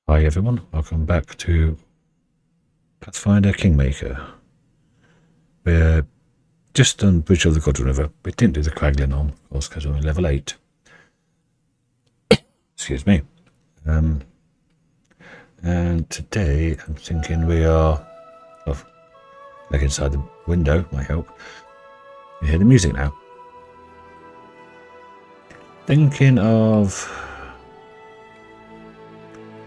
Hi everyone, welcome back to Pathfinder Kingmaker. We're just on Bridge of the God River. We didn't do the Craglin on, of course, because we're only level 8. Excuse me. And today I'm thinking we are... Oh, like inside the window might help. You hear the music now. Thinking of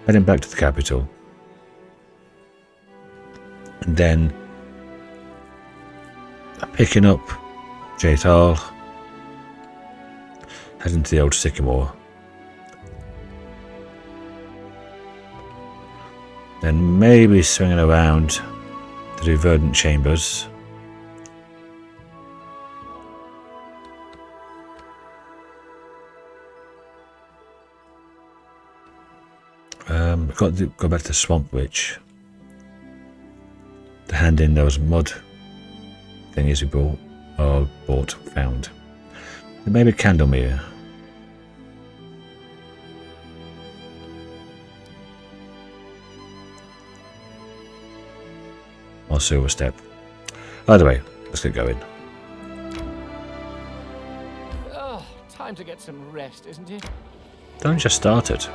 heading back to the capital. And then picking up Jhod, heading to the old Sycamore. Then maybe swinging around to do Verdant Chambers. We've got to go back to the Swamp Witch to hand in those mud thingies we found. And maybe Candlemere. Or Silver Step. Either way, let's get going. Oh, time to get some rest, isn't it? Don't just start it.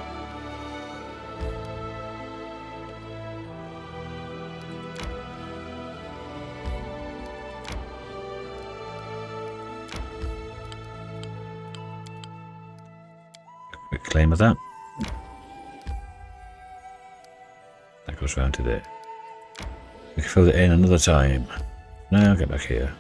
Quick claim of that. That goes round to there. We can fill it in another time. Now get back here.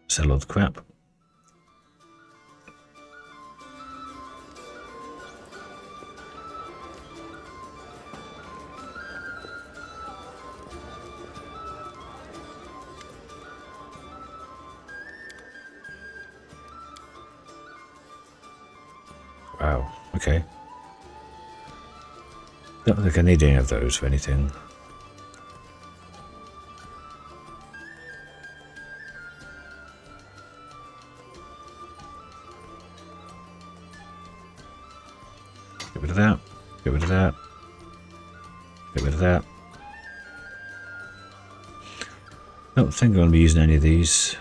Sell all the crap. Wow, okay. Don't think I need any of those for anything. Get rid of that. Get rid of that. Get rid of that. Don't think I'm going to be using any of these.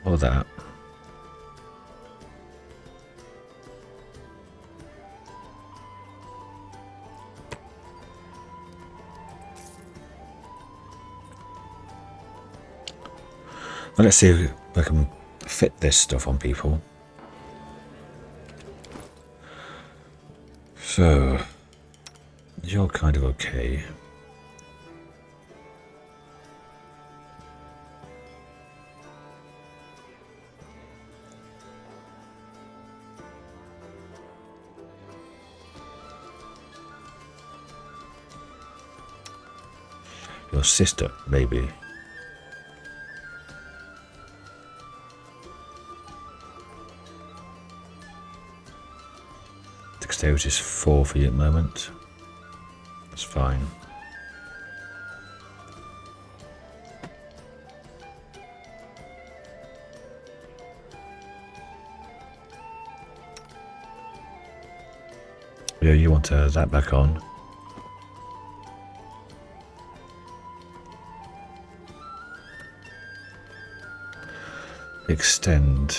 Or that. Well, let's see if I can fit this stuff on people. So, you're kind of okay. Your sister, maybe. Dexterity is 4 for you at the moment. That's fine. Yeah, you want that back on. Extend.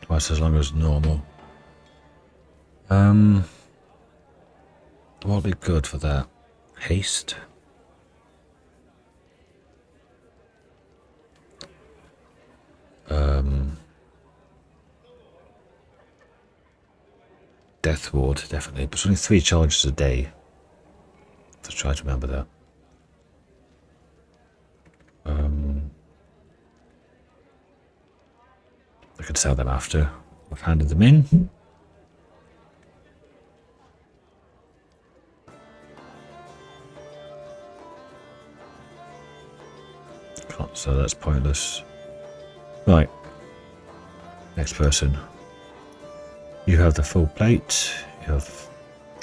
Twice as long as normal. What'll be good for that? Haste. Death Ward, definitely. But it's only 3 charges a day. So try to remember that. I could sell them after I've handed them in. So that's pointless. Right. Next person. You have the full plate. You have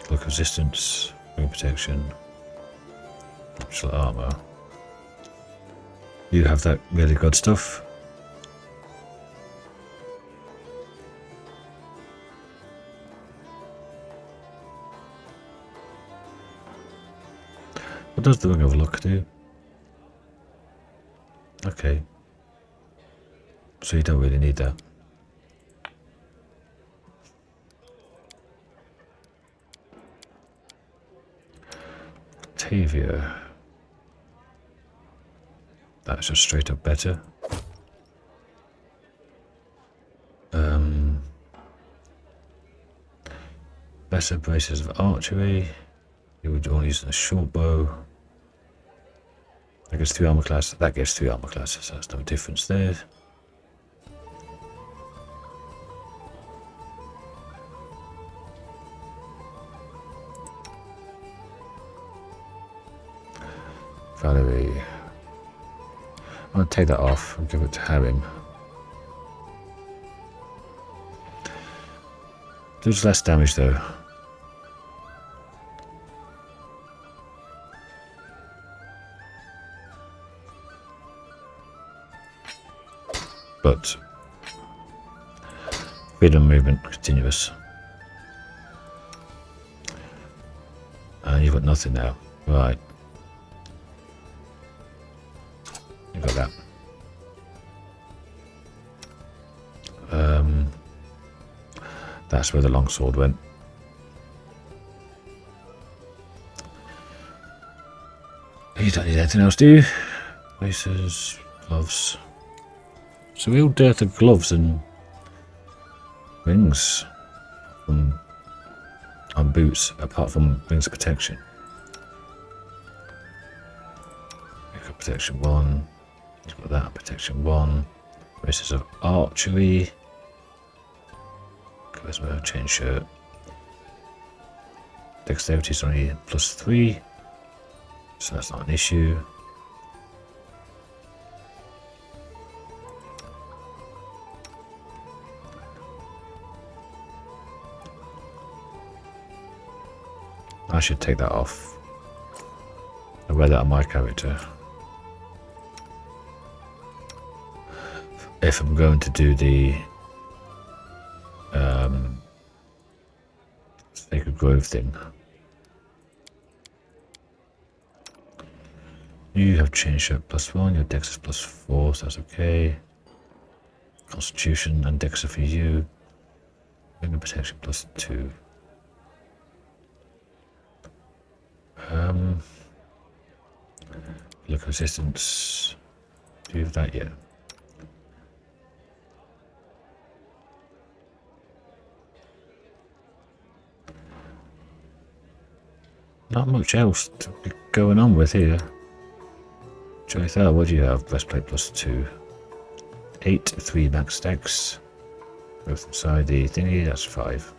look resistance, ring protection, natural armor. You have that really good stuff. What does the ring of luck do? Okay. So you don't really need that. Octavia. That's just straight up better. Better braces of archery. You would only use a short bow. That gets 3 armor classes. That gets 3 armor classes. So there's no difference there. Valerie. I'm going to take that off and give it to Harim. Does less damage though. But freedom movement continuous. And you've got nothing now. Right. You've got that. That's where the longsword went. You don't need anything else, do you? Braces, gloves. So we all dirty gloves and rings on boots, apart from rings of protection. You've got protection 1. You've got that, protection 1. Braces of archery. Charisma, chain shirt. Dexterity is only +3, so that's not an issue. I should take that off. I'll wear that on my character. If I'm going to do the Sacred Grove thing. You have chain shirt +1, your dex is +4, so that's okay. Constitution and dex are for you. Ring of protection +2. Look resistance. Do you have that yet? Not much else to be going on with here. Joythar, what do you have? Breastplate +2. 8, 3 max dex. Both inside the thingy, that's 5.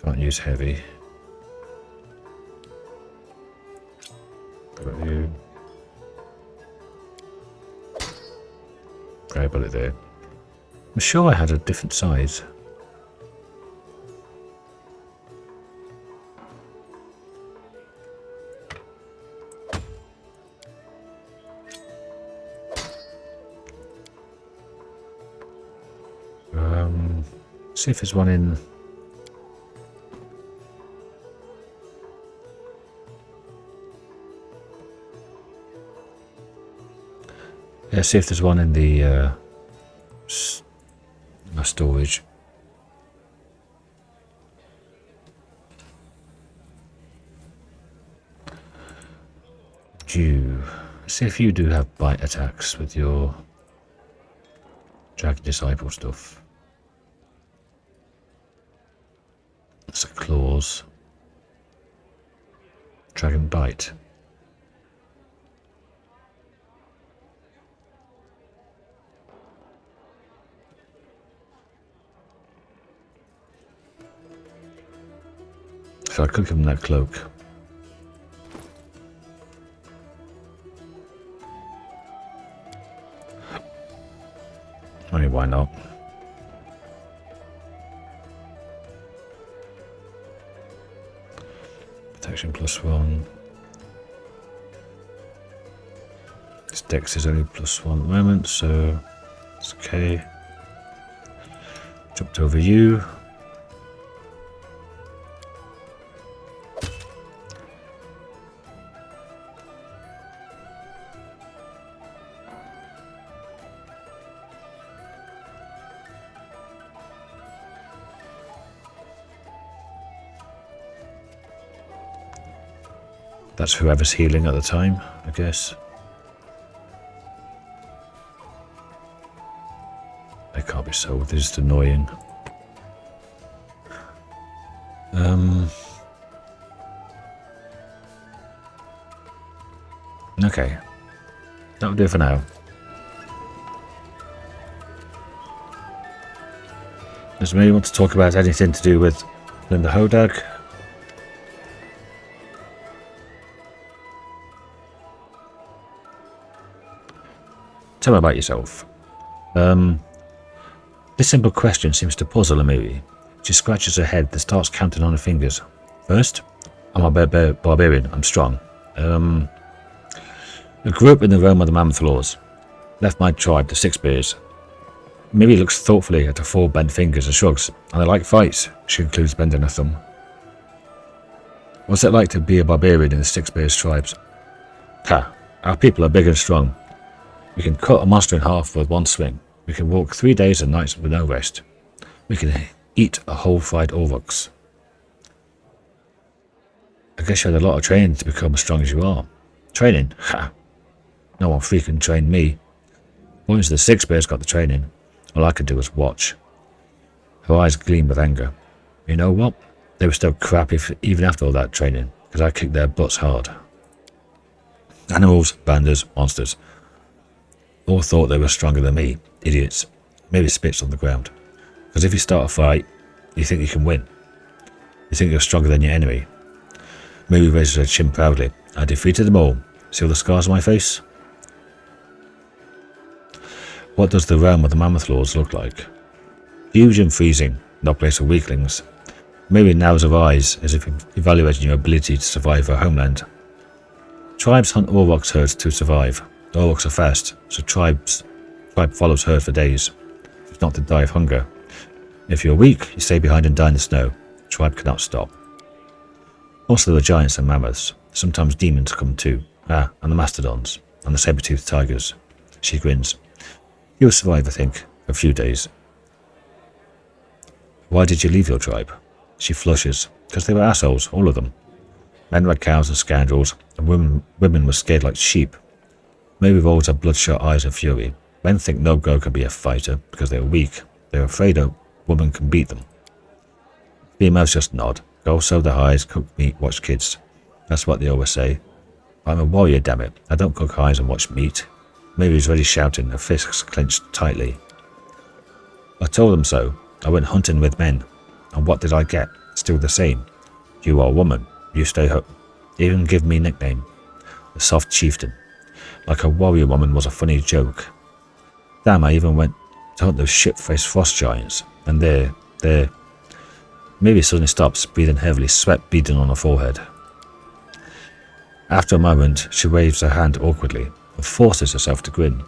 Can't use heavy. Got you. Grey bullet there. I'm sure I had a different size. See if there's one in. Yeah, see if there's one in the my storage. See if you do have bite attacks with your Dragon Disciple stuff. That's a claws. Dragon bite. So I could give him that cloak. I mean, why not? Protection +1. His dex is only +1 at the moment, so it's okay. Jumped over you. That's whoever's healing at the time, I guess. They can't be sold, they're just annoying. Okay. That'll do it for now. Does anybody want to talk about anything to do with Linda Hodag? Tell me about yourself. This simple question seems to puzzle Amiri. She scratches her head and starts counting on her fingers. First, I'm a barbarian. I'm strong. I grew up in the realm of the Mammoth Laws. Left my tribe, the Six Bears. Amiri looks thoughtfully at her 4 bent fingers and shrugs. And I like fights, she concludes, bending her thumb. What's it like to be a barbarian in the Six Bears tribes? Ha! Our people are big and strong. We can cut a monster in half with one swing. We can walk 3 days and nights with no rest. We can eat a whole fried aurochs. I guess you had a lot of training to become as strong as you are. Training? Ha! No one freaking trained me. Once the Six Bears got the training, all I could do was watch. Her eyes gleamed with anger. You know what? They were still crap even after all that training, because I kicked their butts hard. Animals, banders, monsters. All thought they were stronger than me. Idiots. Maybe spits on the ground. Because if you start a fight, you think you can win. You think you're stronger than your enemy. Miri raises her chin proudly. I defeated them all. See all the scars on my face? What does the realm of the Mammoth Lords look like? Huge and freezing, no place for weaklings. Miri narrows her eyes as if evaluating your ability to survive her homeland. Tribes hunt aurochs herds to survive. The aurochs are fast, so tribe follows herd for days, if not to die of hunger. If you're weak, you stay behind and die in the snow. The tribe cannot stop. Also there are giants and mammoths. Sometimes demons come too. And the mastodons, and the saber-toothed tigers. She grins. You'll survive, I think, for a few days. Why did you leave your tribe? She flushes. Because they were assholes, all of them. Men were cows and scoundrels, and women were scared like sheep. Miri rolls her bloodshot eyes in fury. Men think no girl can be a fighter because they are weak. They are afraid a woman can beat them. Females just nod. Go sew their hides, cook meat, watch kids. That's what they always say. I'm a warrior, damn it. I don't cook hides and watch meat. Miri's ready shouting, her fists clenched tightly. I told them so. I went hunting with men. And what did I get? Still the same. You are a woman. You stay home. Even give me nickname. The soft chieftain. Like a warrior woman was a funny joke. Damn, I even went to hunt those shit-faced frost giants. And there. Miri suddenly stops, breathing heavily, sweat beading on her forehead. After a moment, she waves her hand awkwardly and forces herself to grin.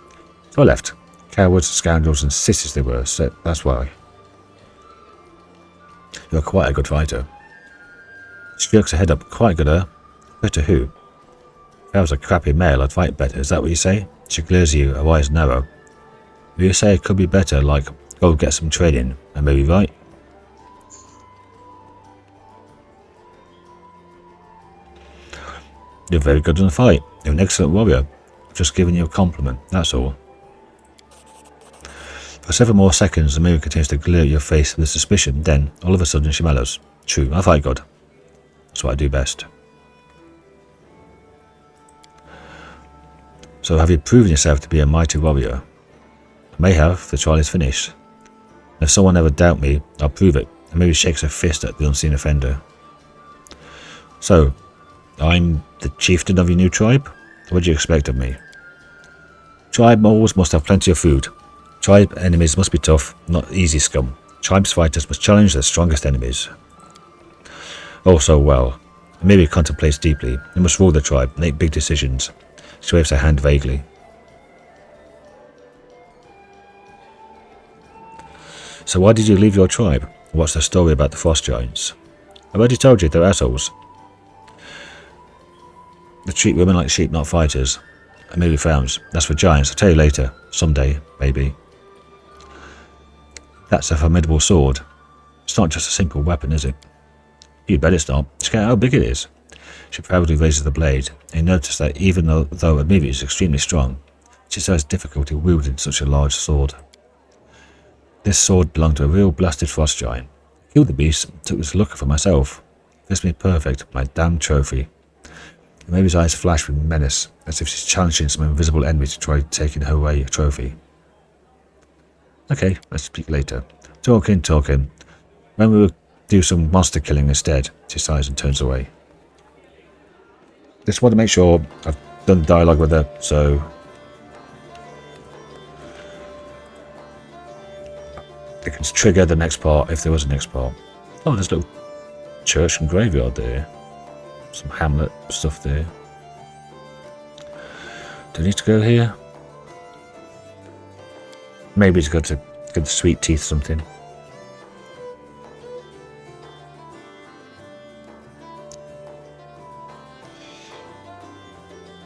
So I left. Cowards, scoundrels, and sissies they were, so that's why. You're quite a good fighter. She jerks her head up. Quite good, Better who? If I was a crappy male, I'd fight better. Is that what you say? She glares at you, her eyes narrow. You say it could be better, like, go get some training, and maybe right? You're very good in a fight. You're an excellent warrior. I've just given you a compliment, that's all. For several more seconds, the Miri continues to glare at your face with suspicion, then, all of a sudden, she mellows. True, I fight good. That's what I do best. So have you proven yourself to be a mighty warrior? I may have, the trial is finished. And if someone ever doubt me, I'll prove it. And Miri shakes her fist at the unseen offender. So, I'm the chieftain of your new tribe? What do you expect of me? Tribe always must have plenty of food. Tribe enemies must be tough, not easy scum. Tribe's fighters must challenge their strongest enemies. Oh, so well. Maybe contemplates deeply. They must rule the tribe, make big decisions. She waves her hand vaguely. So why did you leave your tribe? What's the story about the frost giants? I've already told you, they're assholes. They treat women like sheep, not fighters. Amelia frowns. That's for giants. I'll tell you later. Someday, maybe. That's a formidable sword. It's not just a simple weapon, is it? You bet it's not. Check out how big it is. She proudly raises the blade, and you notice that even though Amelia is extremely strong, she still has difficulty wielding such a large sword. This sword belonged to a real blasted frost giant. I killed the beast and took this look for myself. This made perfect, my damn trophy. Amelia's eyes flash with menace, as if she's challenging some invisible enemy to try taking her away a trophy. Okay, let's speak later. Talking. When we will do some monster killing instead, she sighs and turns away. Just want to make sure I've done dialogue with her, so it can trigger the next part if there was a next part. Oh, there's a little church and graveyard there. Some hamlet stuff there. Do I need to go here? Maybe to go to get the sweet teeth something.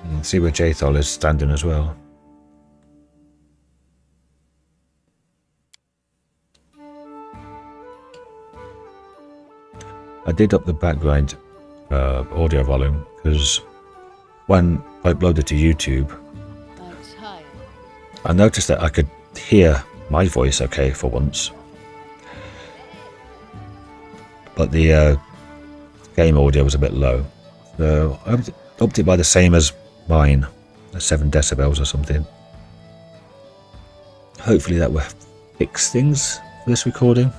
And see where Jthol is standing as well. I did up the background audio volume because when I uploaded to YouTube, I noticed that I could hear my voice okay for once, but the game audio was a bit low, so I upped it by the same as mine, 7 decibels or something. Hopefully that will fix things for this recording,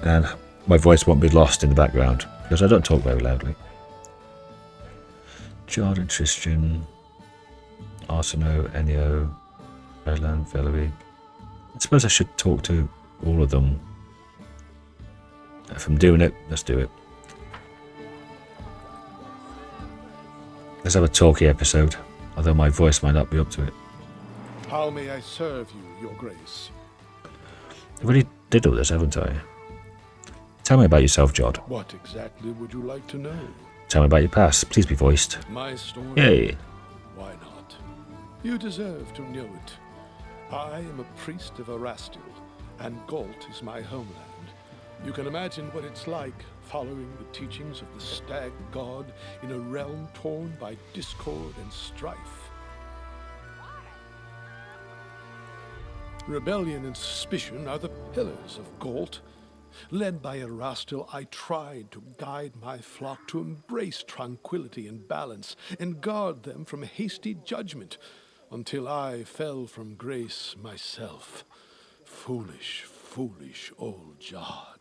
and my voice won't be lost in the background, because I don't talk very loudly. Jhod and Tristian, Arsino, Ennio, Erlan, Valerie. I suppose I should talk to all of them. If I'm doing it, let's do it. Let's have a talky episode, although my voice might not be up to it. How may I serve you, your grace? I really did all this, haven't I? Tell me about yourself, Jhod. What exactly would you like to know? Tell me about your past. Please be voiced. My story? Yay. Why not? You deserve to know it. I am a priest of Erastil, and Galt is my homeland. You can imagine what it's like following the teachings of the stag god in a realm torn by discord and strife. Rebellion and suspicion are the pillars of Galt. Led by Erastil, I tried to guide my flock to embrace tranquility and balance and guard them from hasty judgment, until I fell from grace myself. Foolish, foolish old Jhod.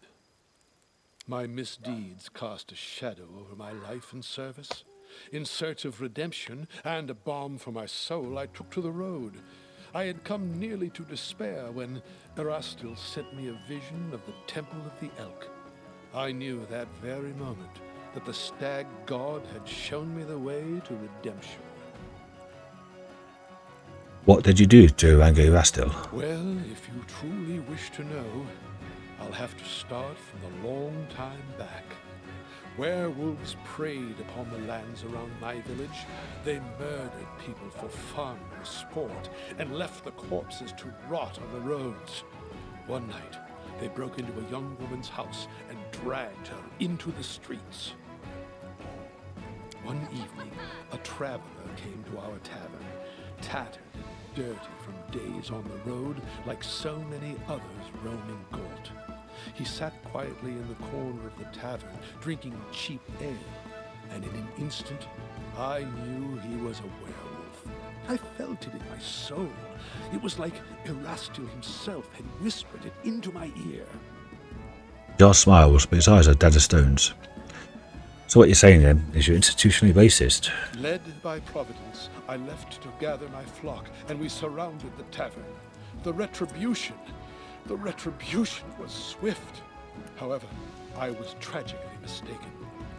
My misdeeds cast a shadow over my life and service. In search of redemption and a balm for my soul, I took to the road. I had come nearly to despair when Erastil sent me a vision of the Temple of the Elk. I knew that very moment that the stag god had shown me the way to redemption. What did you do to anger Erastil? Well, if you truly wish to know, I'll have to start from a long time back. Werewolves preyed upon the lands around my village. They murdered people for fun or sport and left the corpses to rot on the roads. One night, they broke into a young woman's house and dragged her into the streets. One evening, a traveler came to our tavern, tattered and dirty from days on the road like so many others roaming Galt. He sat quietly in the corner of the tavern, drinking cheap ale, and in an instant, I knew he was a werewolf. I felt it in my soul. It was like Erastil himself had whispered it into my ear. Jhod smiles, but his eyes are dead as stones. So what you're saying then is you're institutionally racist. Led by Providence, I left to gather my flock, and we surrounded the tavern. The retribution was swift. However, I was tragically mistaken.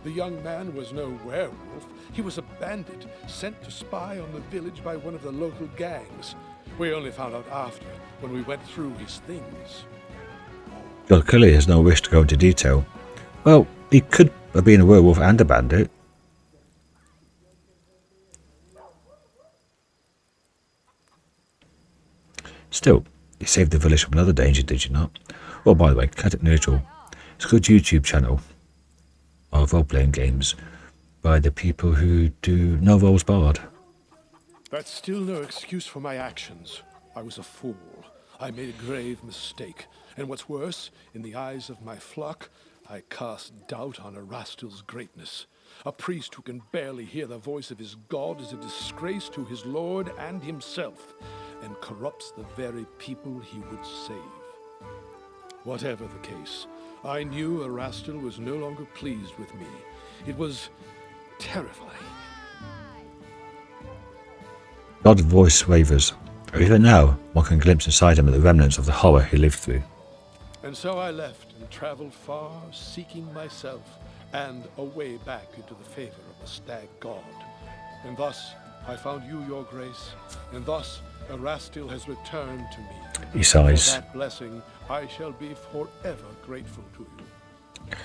The young man was no werewolf. He was a bandit sent to spy on the village by one of the local gangs. We only found out after, when we went through his things. Jhod clearly has no wish to go into detail. Well, he could have been a werewolf and a bandit. Still, you saved the village from another danger, did you not? Oh, by the way, Catholic Neutral. It's a good YouTube channel of role-playing games by the people who do No Rolls Barred. That's still no excuse for my actions. I was a fool. I made a grave mistake. And what's worse, in the eyes of my flock, I cast doubt on Erastil's greatness. A priest who can barely hear the voice of his god is a disgrace to his lord and himself, and corrupts the very people he would save. Whatever the case, I knew Erastil was no longer pleased with me. It was terrifying. Jhod's voice wavers. Even now, one can glimpse inside him at the remnants of the horror he lived through. And so I left and traveled far, seeking myself and a way back into the favor of the stag god. And thus I found you, your grace, and thus Erastil has returned to me. He sighs. For that blessing, I shall be forever grateful to you.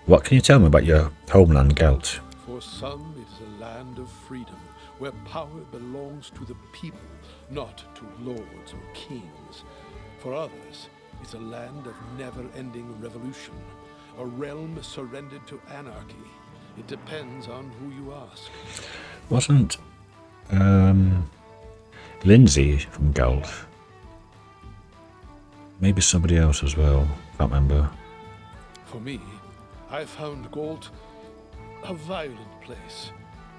What can you tell me about your homeland, Gelt? For some, it is a land of freedom, where power belongs to the people, not to lords or kings. For others, it's a land of never-ending revolution, a realm surrendered to anarchy. It depends on who you ask. Wasn't Lindsay from Gelt? Maybe somebody else as well. Can't remember. For me, I found Galt a violent place.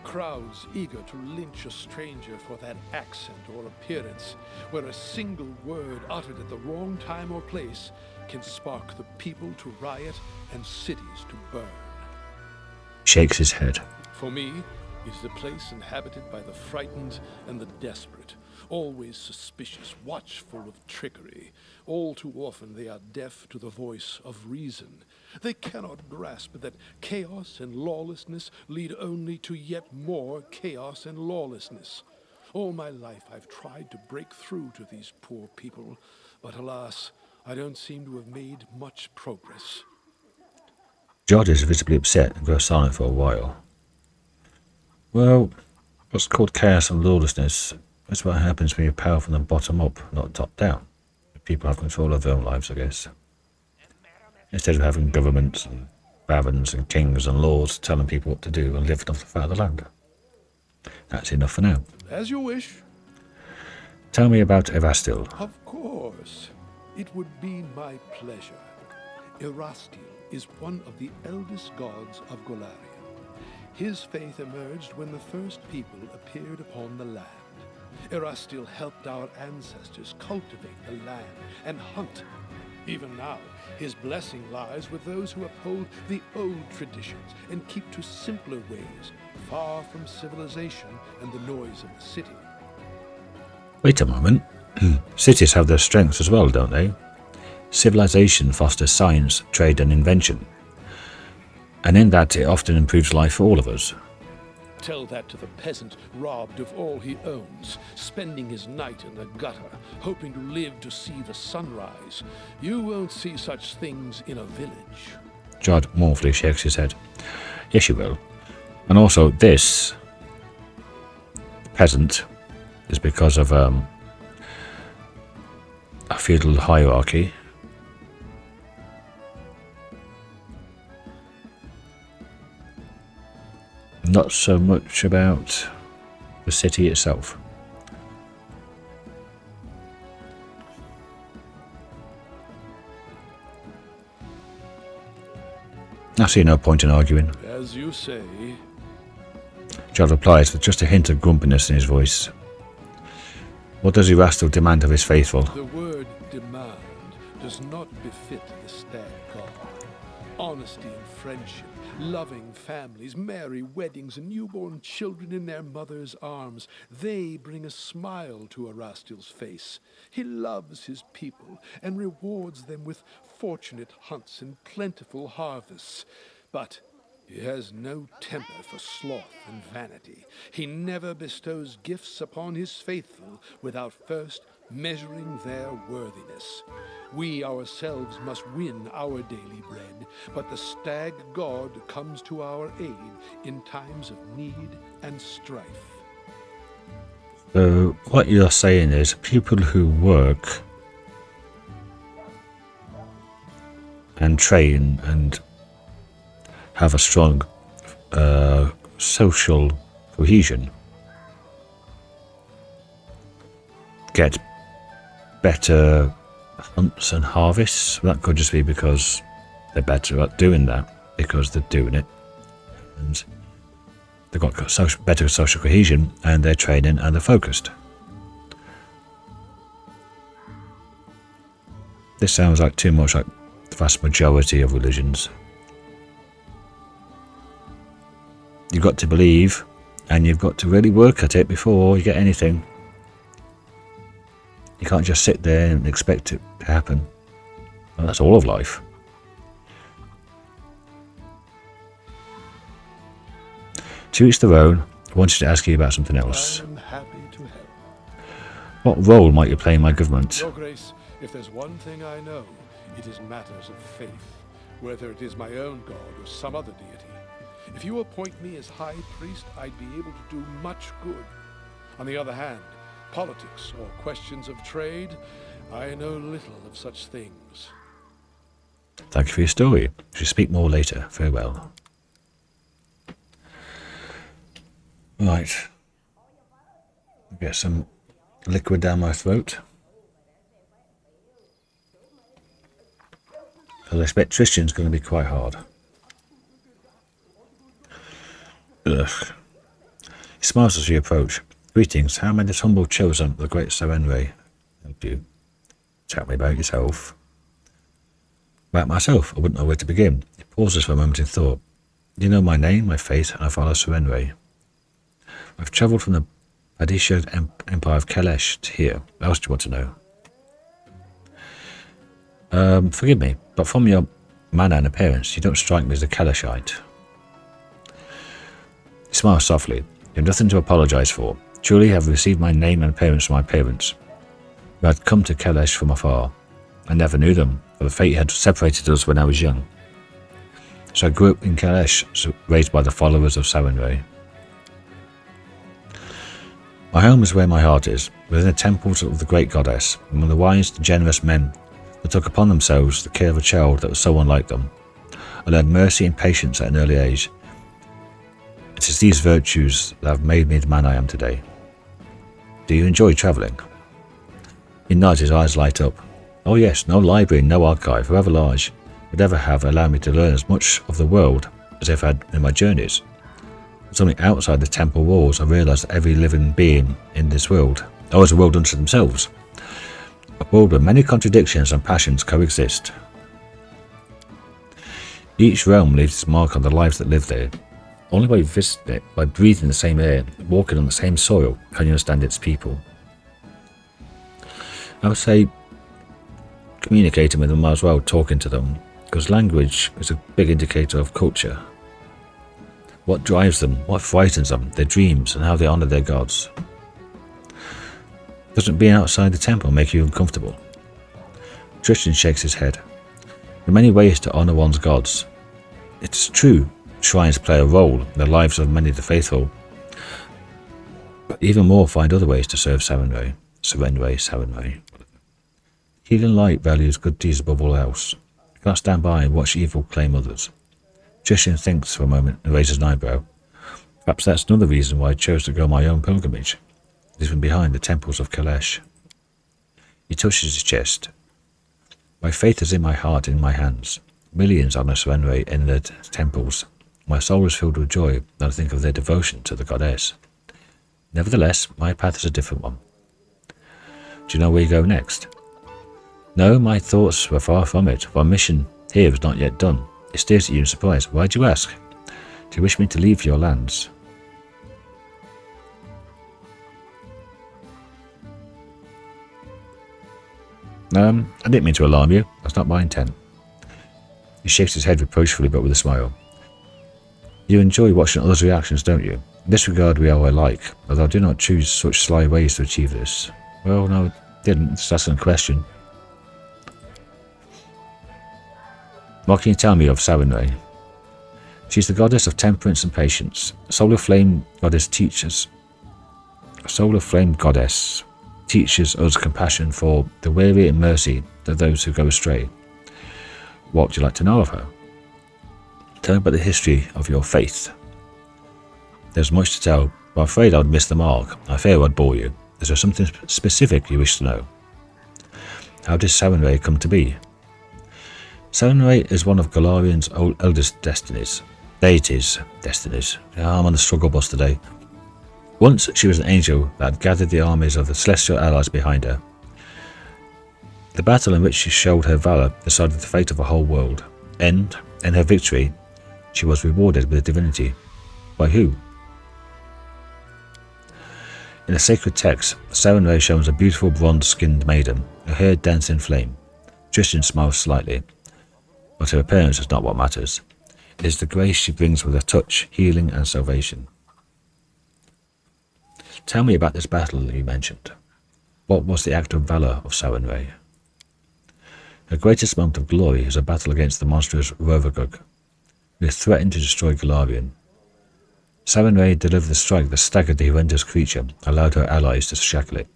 Crowds eager to lynch a stranger for that accent or appearance, where a single word uttered at the wrong time or place can spark the people to riot and cities to burn. Shakes his head. For me, it is a place inhabited by the frightened and the desperate, always suspicious, watchful of trickery. All too often they are deaf to the voice of reason. They cannot grasp that chaos and lawlessness lead only to yet more chaos and lawlessness. All my life I've tried to break through to these poor people, but alas, I don't seem to have made much progress. Jhod is visibly upset and grows silent for a while. Well, what's called chaos and lawlessness is what happens when you power from the bottom up, not top down. People have control of their own lives, I guess. Instead of having governments and barons and kings and lords telling people what to do and living off the fat of the land. That's enough for now. As you wish. Tell me about Erastil. Of course. It would be my pleasure. Erastil is one of the eldest gods of Golarion. His faith emerged when the first people appeared upon the land. Erastil helped our ancestors cultivate the land and hunt. Even now, his blessing lies with those who uphold the old traditions and keep to simpler ways, far from civilization and the noise of the city. Wait a moment. Cities have their strengths as well, don't they? Civilization fosters science, trade and invention. And in that it often improves life for all of us. Tell that to the peasant robbed of all he owns, spending his night in the gutter, hoping to live to see the sunrise. You won't see such things in a village. Jhod mournfully shakes his head. Yes, you will. And also this peasant is because of a feudal hierarchy. Not so much about the city itself. I see no point in arguing. As you say. Jhod replies with just a hint of grumpiness in his voice. What does Erastil demand of his faithful? The word demand does not befit the stag god. Honesty and friendship, loving families, merry weddings, and newborn children in their mother's arms. They bring a smile to Erastil's face. He loves his people and rewards them with fortunate hunts and plentiful harvests. But he has no temper for sloth and vanity. He never bestows gifts upon his faithful without first measuring their worthiness. We ourselves must win our daily bread, but the stag god comes to our aid in times of need and strife. So what you're saying is people who work and train and have a strong social cohesion get better hunts and harvests. That could just be because they're better at doing that, because they're doing it and they've got better social cohesion and they're training and they're focused. This sounds like too much like the vast majority of religions. You've got to believe and you've got to really work at it before you get anything. You can't just sit there and expect it to happen. Well, that's all of life. To each their own. I wanted to ask you about something else. I am happy to help. What role might you play in my government? Your Grace, if there's one thing I know, it is matters of faith, whether it is my own god or some other deity. If you appoint me as High Priest, I'd be able to do much good. On the other hand, politics or questions of trade, I know little of such things. Thank you for your story. We shall speak more later. Farewell. Right. Get some liquid down my throat. I expect Tristian's going to be quite hard. Ugh. He smiles as you approach. Greetings, how may this humble chosen of the great Serenray help you? Tell me about yourself. About myself, I wouldn't know where to begin. He pauses for a moment in thought. You know my name, my fate, and I follow Serenray. I've travelled from the Padisha Empire of Kalesh to here. What else do you want to know? Forgive me, but from your manner and appearance, you don't strike me as a Kaleshite. He smiles softly. You have nothing to apologise for. Truly, I have received my name and appearance from my parents, who had come to Kalesh from afar. I never knew them, for the fate had separated us when I was young. So I grew up in Kalesh, raised by the followers of Serenray. My home is where my heart is, within the temples of the great goddess, among the wise and generous men that took upon themselves the care of a child that was so unlike them. I learned mercy and patience at an early age. It is these virtues that have made me the man I am today. Do you enjoy travelling? He nods, his eyes light up. Oh yes, no library, no archive, however large, would ever have allowed me to learn as much of the world as I've had in my journeys. It's only outside the temple walls I realised that every living being in this world is a world unto themselves. A world where many contradictions and passions coexist. Each realm leaves its mark on the lives that live there. Only by visiting it, by breathing the same air, walking on the same soil, can you understand its people. I would say communicating with them as well, talking to them, because language is a big indicator of culture. What drives them, what frightens them, their dreams, and how they honour their gods. Doesn't being outside the temple make you uncomfortable? Tristian shakes his head. There are many ways to honour one's gods. It's true, shrines play a role in the lives of many of the faithful, but even more find other ways to serve Serenray. Serenray. Healing light values good deeds above all else. You cannot stand by and watch evil claim others. Tristian thinks for a moment and raises an eyebrow. Perhaps that's another reason why I chose to go my own pilgrimage, even behind the temples of Kalesh. He touches his chest. My faith is in my heart and in my hands. Millions honour Serenray in their temples. My soul is filled with joy when I think of their devotion to the goddess. Nevertheless, my path is a different one. Do you know where you go next? No, my thoughts were far from it, for our mission here is not yet done. He stares at you in surprise. Why do you ask? Do you wish me to leave your lands? I didn't mean to alarm you. That's not my intent. He shakes his head reproachfully, but with a smile. You enjoy watching others' reactions, don't you? In this regard we are alike, although I do not choose such sly ways to achieve this. Well, no, I didn't. It's asking a question. What can you tell me of Sarenrae? She's the goddess of temperance and patience. A solar flame goddess teaches us compassion for the weary and mercy to those who go astray. What would you like to know of her? Tell me about the history of your faith. There's much to tell, but I'm afraid I would miss the mark. I fear I'd bore you. Is there something specific you wish to know? How did Sarenrae come to be? Sarenrae is one of Golarian's eldest deities. I'm on the struggle bus today. Once she was an angel that had gathered the armies of the celestial allies behind her. The battle in which she showed her valour decided the fate of a whole world, and in her victory she was rewarded with a divinity. By who? In a sacred text, Sarenrae shows a beautiful bronze-skinned maiden, her hair dense in flame. Tristian smiles slightly, but her appearance is not what matters. It is the grace she brings with her touch, healing and salvation. Tell me about this battle you mentioned. What was the act of valour of Sarenrae? Her greatest moment of glory is a battle against the monstrous Rovagug, who threatened to destroy Golarion. Sarenrae delivered a strike that staggered the horrendous creature, allowed her allies to shackle it.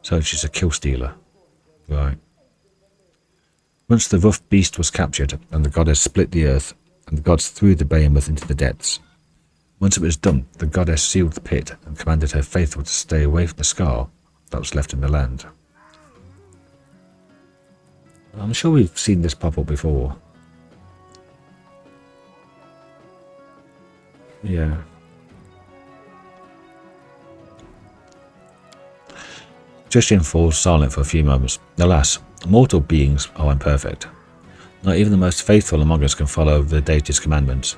So she's a kill-stealer. Right. Once the rough beast was captured, and the goddess split the earth, and the gods threw the behemoth into the depths. Once it was done, the goddess sealed the pit and commanded her faithful to stay away from the scar that was left in the land. I'm sure we've seen this pop up before. Yeah. Tristian falls silent for a few moments. Alas, mortal beings are imperfect. Not even the most faithful among us can follow the deity's commandments,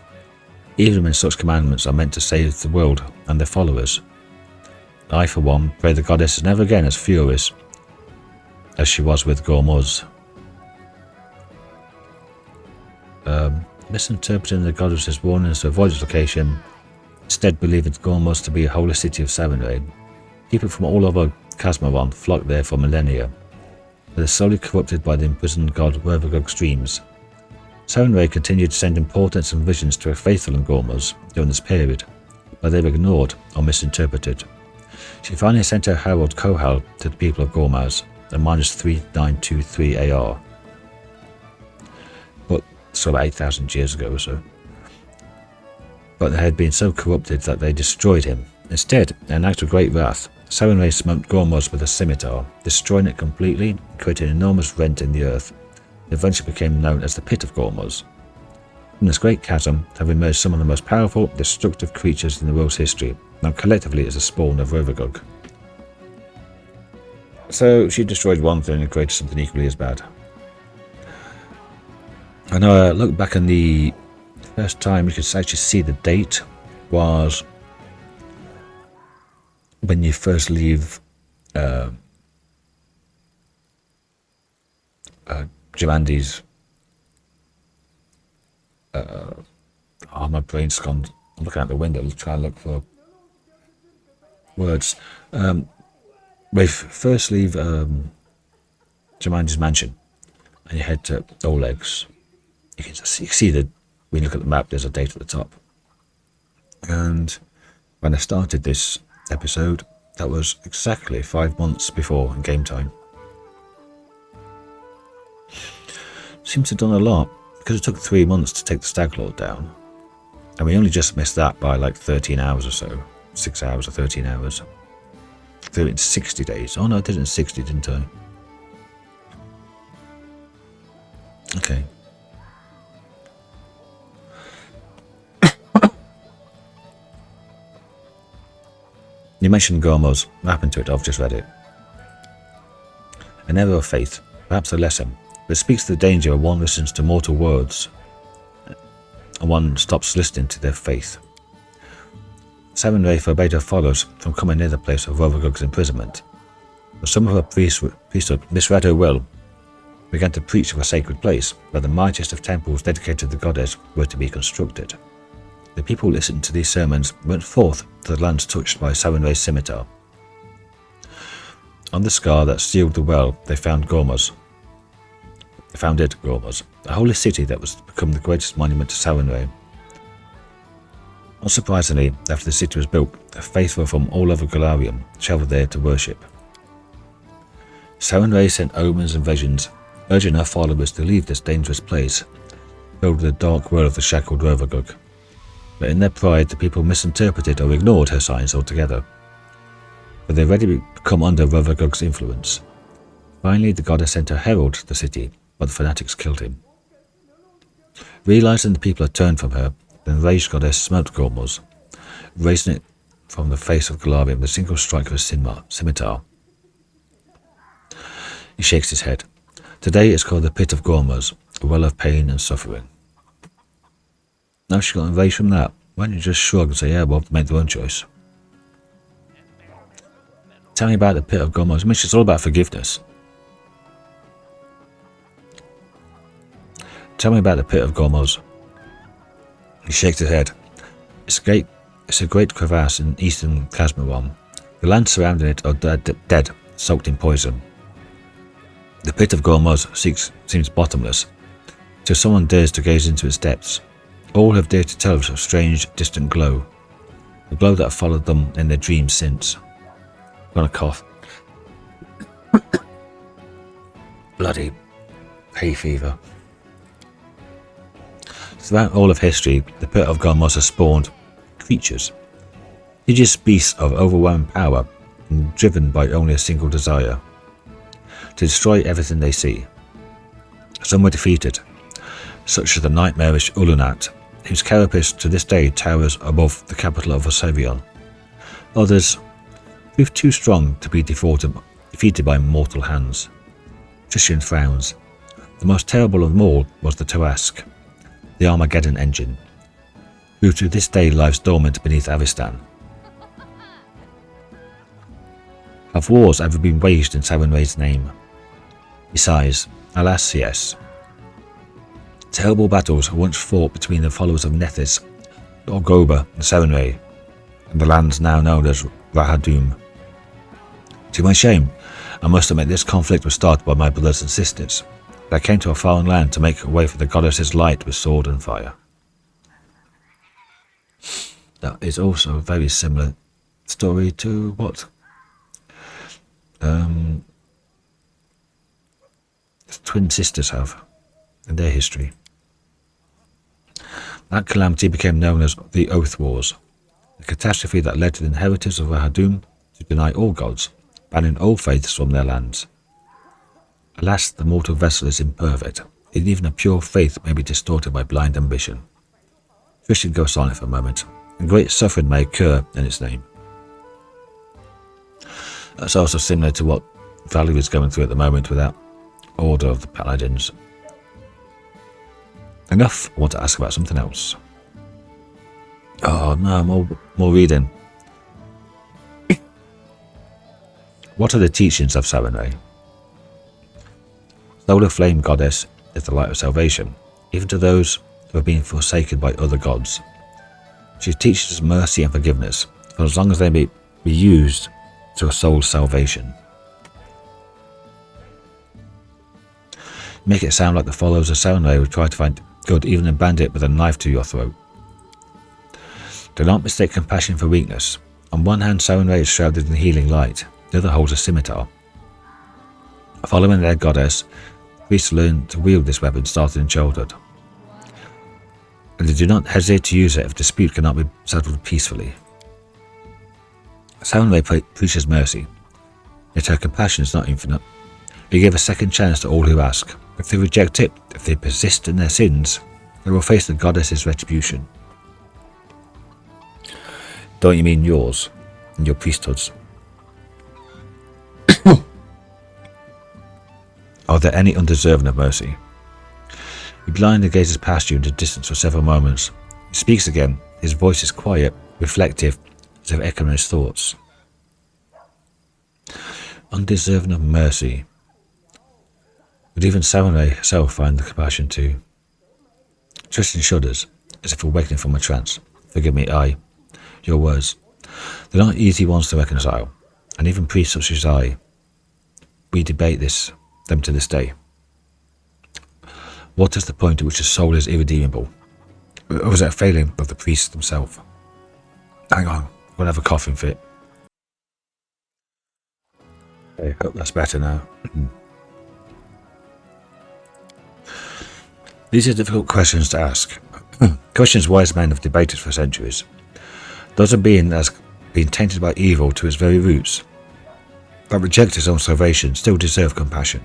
even when such commandments are meant to save the world and their followers. I, for one, pray the goddess is never again as furious as she was with Gormuz. Misinterpreting the goddess's warnings to avoid this location, instead believing Gormuz to be a holy city of Sarenrae. People from all over Casmaron flocked there for millennia, but are slowly corrupted by the imprisoned god Rovagug's dreams. Sarenrae continued to send importance and visions to her faithful in Gormuz during this period, but they were ignored or misinterpreted. She finally sent her herald Kohal to the people of Gormaz at -3923 AR. But so about 8,000 years ago or so. But they had been so corrupted that they destroyed him. Instead, in an act of great wrath, Sarenrae smote Gormuz with a scimitar, destroying it completely and creating an enormous rent in the earth. It eventually became known as the Pit of Gormuz. From this great chasm have emerged some of the most powerful, destructive creatures in the world's history, known collectively as the spawn of Rovagug. So she destroyed one thing and created something equally as bad. I know I looked back and the first time you could actually see the date was when you first leave Jamandi's my brain's gone. I'm looking out the window trying to look for words. We first leave Jamandi's mansion and you head to Oleg's. You can see that when you look at the map, there's a date at the top. And when I started this episode, that was exactly 5 months before in game time. Seems to have done a lot, because it took 3 months to take the Stag Lord down. And we only just missed that by like 13 hours or so. 6 hours or 13 hours. I did it in 60 days. Oh no, I did it in 60, didn't I? Okay. You mentioned Gormuz. What happened to it? I've just read it. An error of faith, perhaps a lesson, but it speaks to the danger when one listens to mortal words. and one stops listening to their faith. Sarenrae forbade her followers from coming near the place of Rovagug's imprisonment, but some of her priesthood misread her will, began to preach of a sacred place where the mightiest of temples dedicated to the goddess were to be constructed. The people who listened to these sermons went forth to the lands touched by Sarenrae's scimitar. On the scar that sealed the well, they found Gormuz. They founded Gormuz, a holy city that was to become the greatest monument to Sarenrae. Unsurprisingly, after the city was built, the faithful from all over Golarion travelled there to worship. Sarenrae sent omens and visions, urging her followers to leave this dangerous place, filled with the dark world of the shackled Rovagug. But in their pride, the people misinterpreted or ignored her signs altogether. But they had already come under Rovagug's influence. Finally, the goddess sent a herald to the city, but the fanatics killed him. Realizing the people had turned from her, the enraged goddess smote Gormuz, razing it from the face of Golarion with a single strike of a scimitar. He shakes his head. Today it's called the Pit of Gormuz, a well of pain and suffering. Now she got enraged from that. Why don't you just shrug and say, yeah, well, make their own choice? Tell me about the Pit of Gormuz. I mean, it's all about forgiveness. Tell me about the Pit of Gormuz. He shakes his head. It's a great crevasse in eastern Casmeron. The lands surrounding it are dead, soaked in poison. The Pit of Gormuz seems bottomless, till someone dares to gaze into its depths. All have dared to tell of a strange, distant glow, a glow that followed them in their dreams since. I'm gonna cough. Bloody hay fever. Throughout all of history, the Pit of Gormuz has spawned creatures, hideous beasts of overwhelming power and driven by only a single desire: to destroy everything they see. Some were defeated, such as the nightmarish Ulunat, whose carapace to this day towers above the capital of Osevion. Others proved too strong to be defeated by mortal hands. Tristian frowns. The most terrible of them all was the Tarask, the Armageddon engine, who to this day lies dormant beneath Avistan. Have wars ever been waged in Sarenrae's name? He sighs. Alas, yes. Terrible battles were once fought between the followers of Nethys, Orgoba and Sarenrae, and the lands now known as Rahadum. To my shame, I must admit this conflict was started by my brothers and sisters. They came to a foreign land to make way for the goddess's light with sword and fire. That is also a very similar story to what the twin sisters have in their history. That calamity became known as the Oath Wars, a catastrophe that led to the inheritors of Rahadum to deny all gods, banning all faiths from their lands. Alas, the mortal vessel is imperfect, and even a pure faith may be distorted by blind ambition. Tristian goes silent for a moment, and great suffering may occur in its name. That's also similar to what Valerie is going through at the moment with that Order of the Paladins. Enough, I want to ask about something else. Oh no, more reading. What are the teachings of Sarenrae? Solar Flame Goddess is the light of salvation, even to those who have been forsaken by other gods. She teaches mercy and forgiveness, for as long as they may be used to a soul's salvation. Make it sound like the followers of Sarenrae who try to find good even in bandit with a knife to your throat. Do not mistake compassion for weakness. On one hand, Sarenrae is shrouded in healing light, the other holds a scimitar. Following their goddess, priests learn to wield this weapon starting in childhood, and they do not hesitate to use it if dispute cannot be settled peacefully. Sarenrae preaches mercy, yet her compassion is not infinite. They give a second chance to all who ask. If they reject it, if they persist in their sins, they will face the goddess's retribution. Don't you mean yours and your priesthoods? Are there any undeserving of mercy? He blindly gazes past you into distance for several moments. He speaks again. His voice is quiet, reflective, as if echoing his thoughts. Undeserving of mercy. Would even Samurai herself find the compassion to? Tristian shudders, as if awakening from a trance. Forgive me, your words. They're not easy ones to reconcile, and even priests such as I, we debate them to this day. What is the point at which a soul is irredeemable? Or is it a failing of the priest himself? Hang on, I'm going to have a coughing fit. I hope that's better now. These are difficult questions to ask. Questions wise men have debated for centuries. Does a being that has been tainted by evil to its very roots, that reject his own salvation, still deserve compassion?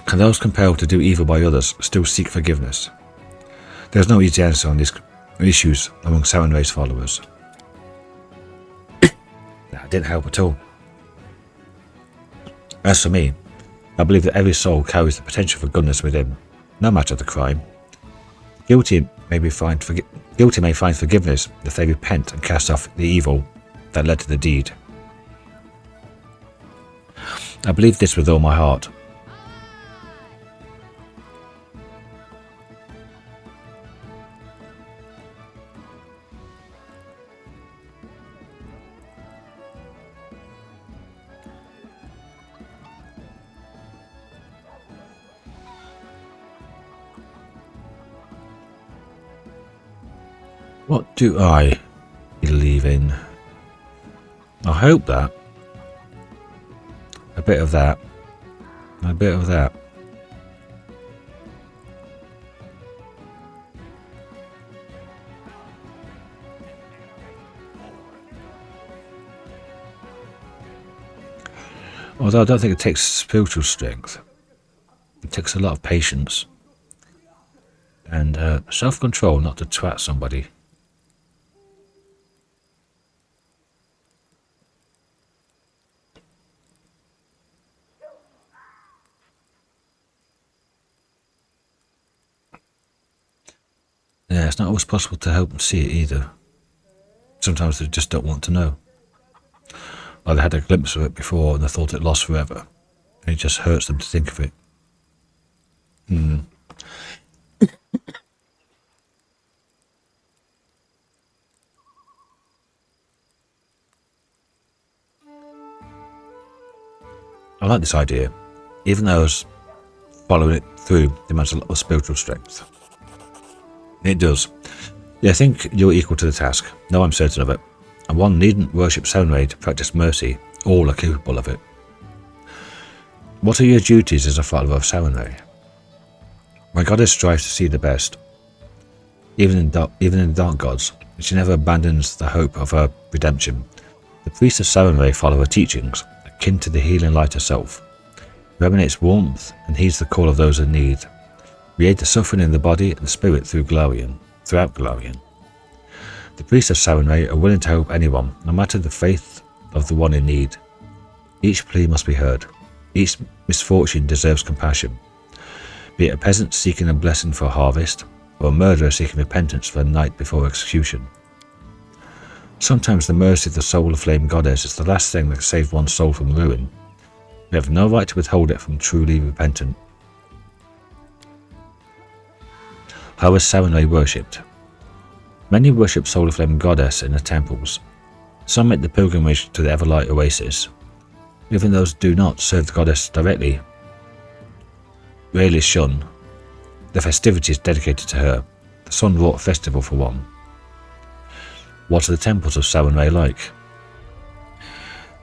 Can those compelled to do evil by others still seek forgiveness? There is no easy answer on these issues among Samuel's followers. That didn't help at all. As for me, I believe that every soul carries the potential for goodness within, no matter the crime. Guilty may find forgiveness if they repent and cast off the evil that led to the deed. I believe this with all my heart. What do I believe in? I hope that. A bit of that. A bit of that. Although I don't think it takes spiritual strength. It takes a lot of patience. And self-control not to twat somebody. Yeah, it's not always possible to help them see it either. Sometimes they just don't want to know. Or they had a glimpse of it before and they thought it lost forever. And it just hurts them to think of it. I like this idea, even though following it through demands a lot of spiritual strength. It does. Yeah, I think you're equal to the task. No, I'm certain of it. And one needn't worship Samurai to practice mercy. All are capable of it. What are your duties as a follower of Samurai? My goddess strives to see the best. Even in dark gods, she never abandons the hope of her redemption. The priests of Samurai follow her teachings, akin to the healing light herself, who emanates warmth and heeds the call of those in need. We aid the suffering in the body and spirit throughout Glorian. The priests of Samurai are willing to help anyone, no matter the faith of the one in need. Each plea must be heard. Each misfortune deserves compassion. Be it a peasant seeking a blessing for a harvest, or a murderer seeking repentance for the night before execution. Sometimes the mercy of the soul of flame goddess is the last thing that can save one's soul from ruin. We have no right to withhold it from truly repentant. How is Samurai worshipped? Many worship Soul of Flame Goddess in the temples. Some make the pilgrimage to the Everlight Oasis. Even those do not serve the goddess directly rarely shun the festivities dedicated to her, the sun-wrought festival for one. What are the temples of Samurai like?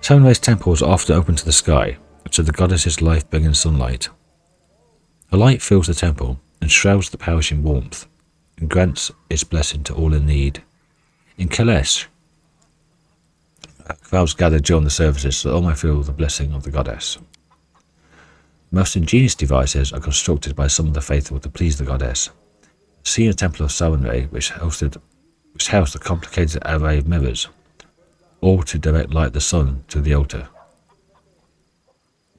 Samurai's temples are often open to the sky, to the goddess's life-bringing sunlight. A light fills the temple and shrouds the parish in warmth, and grants its blessing to all in need. In Kalesh, crowds gather during the services so that all may feel the blessing of the goddess. Most ingenious devices are constructed by some of the faithful to please the goddess. See a temple of Samurai which housed a complicated array of mirrors, all to direct light the sun to the altar.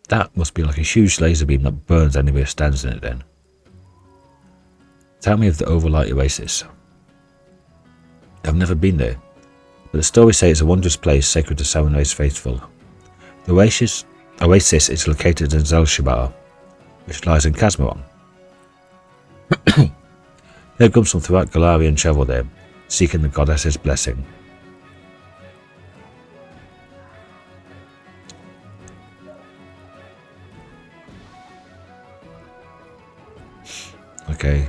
That must be like a huge laser beam that burns anywhere stands in it then. Tell me of the Overlight Oasis. I've never been there, but the stories say it's a wondrous place sacred to Samurais faithful. The oasis is located in Zelshabar, which lies in Kazmaron. Pilgrims from throughout Golarion travel there, seeking the goddess's blessing. Okay.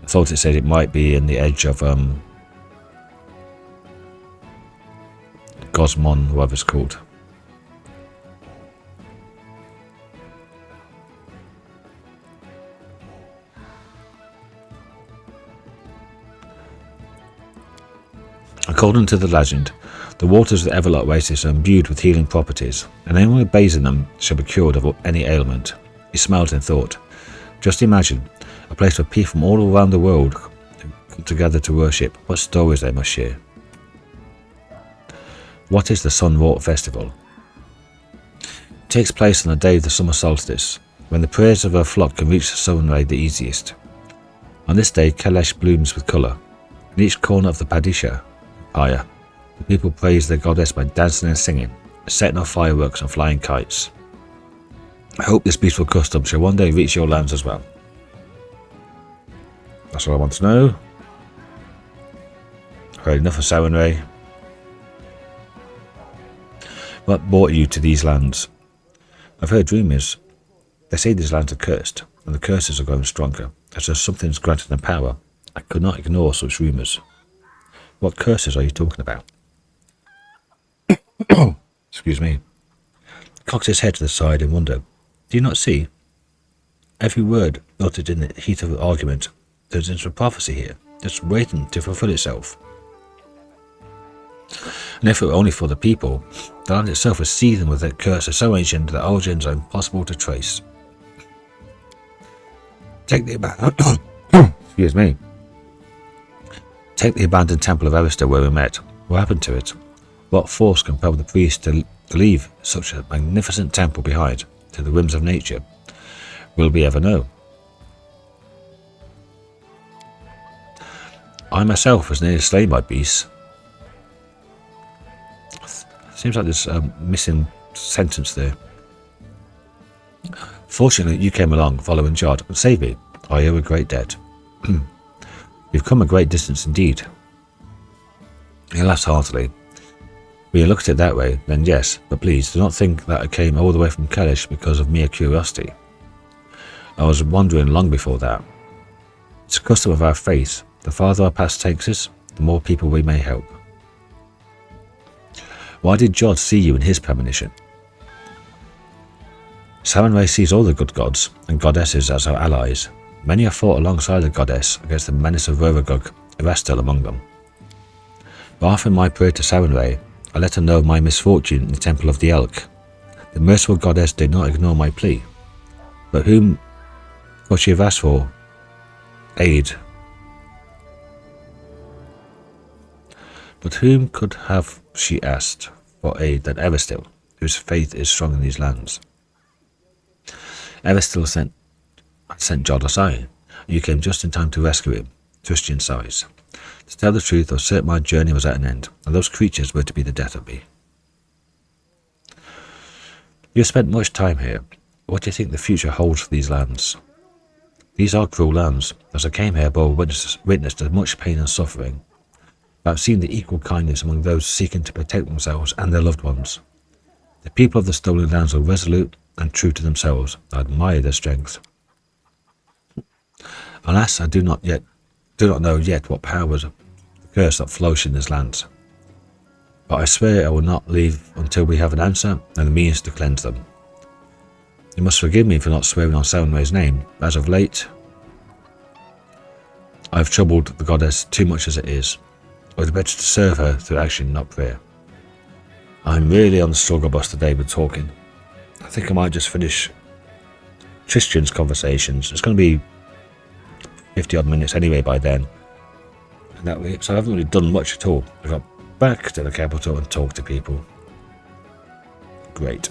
I thought it said it might be in the edge of Gosmon, whatever it's called. According to the legend, the waters of the Everlight Oasis are imbued with healing properties, and anyone who bathes in them shall be cured of any ailment. He smiled and thought, just imagine, a place where people from all around the world come together to worship. What stories they must share. What is the Sun-wrought Festival? It takes place on the day of the summer solstice, when the prayers of her flock can reach the sun ray the easiest. On this day, Kalesh blooms with colour. In each corner of the Padisha Empire, the people praise their goddess by dancing and singing, setting off fireworks and flying kites. I hope this beautiful custom shall one day reach your lands as well. That's all I want to know. Heard enough of Sarenrae. What brought you to these lands? I've heard rumours. They say these lands are cursed, and the curses are growing stronger, as though something's granted them power. I could not ignore such rumours. What curses are you talking about? Excuse me. Cocks his head to the side in wonder. Do you not see? Every word uttered in the heat of the argument turns into a prophecy here, just waiting to fulfill itself. And if it were only for the people, the land itself is seething with that curse so ancient that origins are impossible to trace. Excuse me. Take the abandoned temple of Arista where we met. What happened to it? What force compelled the priest to leave such a magnificent temple behind to the whims of nature? Will we ever know? I myself was nearly slain by beasts. Seems like there's a missing sentence there. Fortunately, you came along following Jhod and saved me. I owe a great debt. You've come a great distance indeed. He laughed heartily. When you look at it that way, then yes, but please do not think that I came all the way from Kalesh because of mere curiosity. I was wandering long before that. It's a custom of our faith. The farther our path takes us, the more people we may help. Why did Jhod see you in his premonition? Sarenrae sees all the good gods and goddesses as our allies. Many have fought alongside the goddess against the menace of Roragug, Erastil among them. By offering my prayer to Sarenrae, I let her know of my misfortune in the Temple of the Elk. The merciful goddess did not ignore my plea. But whom could she have asked for aid? But whom could have she asked for aid than Erastil, whose faith is strong in these lands? Erastil sent Jhod aside. You came just in time to rescue him, Tristian sighs. To tell the truth, I was certain my journey was at an end, and those creatures were to be the death of me. You have spent much time here. What do you think the future holds for these lands? These are cruel lands. As I came here, I bore witness to much pain and suffering. But I've seen the equal kindness among those seeking to protect themselves and their loved ones. The people of the stolen lands are resolute and true to themselves. I admire their strength. Alas, I do not know yet what powers of the curse that flourish in these lands. But I swear I will not leave until we have an answer and the means to cleanse them. You must forgive me for not swearing on Sarenrae's name. As of late, I have troubled the goddess too much as it is. It would be better to serve her through action, not prayer. I'm really on the struggle bus today with talking. I think I might just finish Tristian's conversations. It's going to be 50 odd minutes anyway by then. And that way, so I haven't really done much at all. I got back to the capital and talked to people. Great.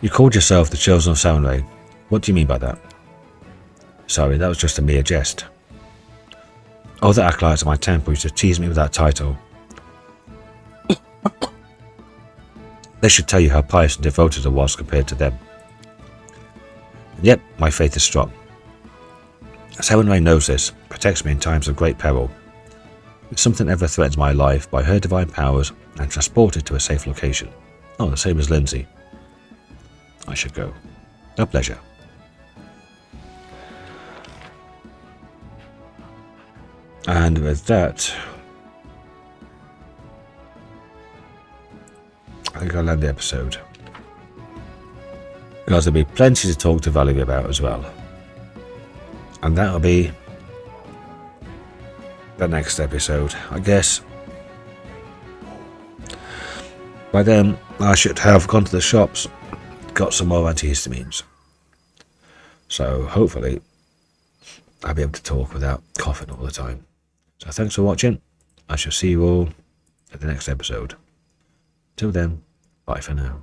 You called yourself the Chosen of Sarenrae. What do you mean by that? Sorry, that was just a mere jest. All the acolytes at my temple used to tease me with that title. They should tell you how pious and devoted I was compared to them. And yet, my faith is strong. As Heaven Rain knows this, protects me in times of great peril. If something ever threatens my life, by her divine powers, I'm transported to a safe location. Oh, the same as Lindsay. I should go. A pleasure. And with that, I think I'll end the episode. Because there'll be plenty to talk to Valerie about as well. And that'll be the next episode, I guess. By then, I should have gone to the shops, got some more antihistamines. So hopefully, I'll be able to talk without coughing all the time. So thanks for watching. I shall see you all at the next episode. Till then, bye for now.